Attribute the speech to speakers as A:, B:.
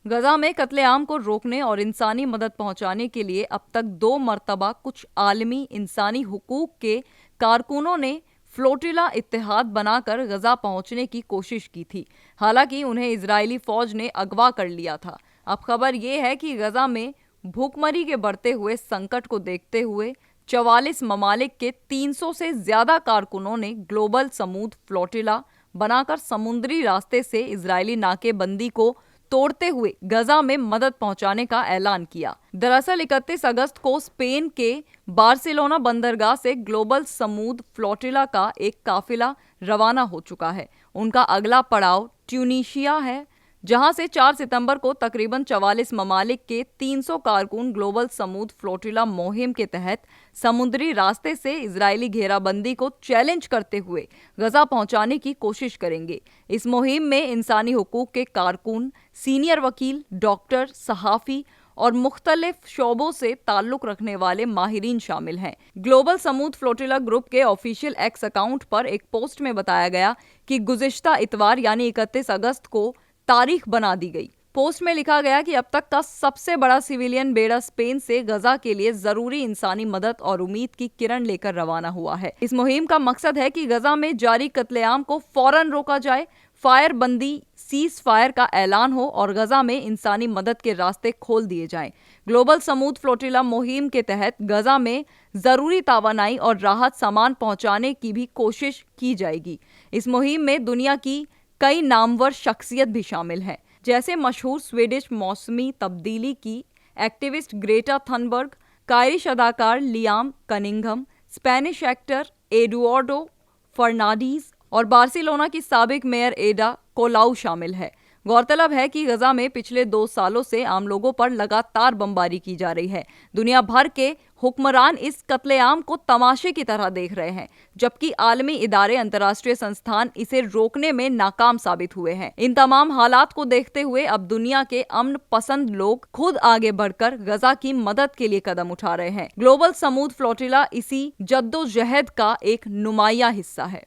A: गजा में कत्लेआम को रोकने और इंसानी मदद पहुंचाने के लिए अब तक 2 मर्तबा कुछ आलमी इंसानी हुकूक के कारकुनों ने फ्लोटिला इत्तेहाद बनाकर गजा पहुंचने की कोशिश की थी। हालांकि उन्हें इजरायली फौज ने अगवा कर लिया था। अब खबर यह है कि गजा में भूखमरी के बढ़ते हुए संकट को देखते हुए 44 ममालिक के 300 से ज्यादा कारकुनों ने ग्लोबल समूद फ्लोटिला बनाकर समुद्री रास्ते से इजरायली नाकेबंदी को तोड़ते हुए गजा में मदद पहुंचाने का ऐलान किया। दरअसल 31 अगस्त को स्पेन के बार्सिलोना बंदरगाह से ग्लोबल समूद फ्लोटिला का एक काफिला रवाना हो चुका है। उनका अगला पड़ाव ट्यूनीशिया है, जहां से 4 सितंबर को तकरीबन 44 ममालिक के 300 कारकुन ग्लोबल समूद फ्लोटिला मुहिम के तहत समुद्री रास्ते से इजरायली घेराबंदी को चैलेंज करते हुए गजा पहुंचाने की कोशिश करेंगे। इस मुहिम में इंसानी हुकूक के कारकुन, सीनियर वकील, डॉक्टर, सहाफ़ी और मुख्तलिफ शोबों से ताल्लुक रखने वाले माहिरीन शामिल हैं। ग्लोबल समूद फ्लोटिला ग्रुप के ऑफिशियल एक्स अकाउंट पर एक पोस्ट में बताया गया कि गुज़िश्ता इतवार यानी 31 अगस्त को तारीख बना दी गई। पोस्ट में लिखा गया कि अब तक का सबसे बड़ा सिविलियन बेड़ा स्पेन से गजा के लिए जरूरी इंसानी मदद और उम्मीद की किरण लेकर रवाना हुआ है। इस मुहिम का मकसद है कि गजा में जारी कत्लेआम को फौरन रोका जाए, फायर बंदी, सीज फायर का ऐलान हो और गजा में इंसानी मदद के रास्ते खोल दिए जाएं। ग्लोबल समूद फ्लोटिला मुहिम के तहत गजा में जरूरी तावानाई और राहत सामान पहुंचाने की भी कोशिश की जाएगी। इस मुहिम में दुनिया की कई नामवर शख्सियत भी शामिल हैं, जैसे मशहूर स्वीडिश मौसमी तब्दीली की एक्टिविस्ट ग्रेटा थनबर्ग, कायरिश अदाकार Liam Cunningham, Spanish actor Eduardo Fernandez और बार्सिलोना की साबिक मेयर एडा कोलाउ शामिल है। गौरतलब है कि गजा में पिछले 2 सालों से आम लोगों पर लगातार बमबारी की जा रही है। दुनिया भर के हुक्मरान इस कत्लेआम को तमाशे की तरह देख रहे हैं, जबकि आलमी इदारे, अंतर्राष्ट्रीय संस्थान इसे रोकने में नाकाम साबित हुए हैं। इन तमाम हालात को देखते हुए अब दुनिया के अमन पसंद लोग खुद आगे बढ़कर गजा की मदद के लिए कदम उठा रहे हैं। ग्लोबल समूद फ्लोटिला इसी जद्दोजहद का एक नुमाया हिस्सा है।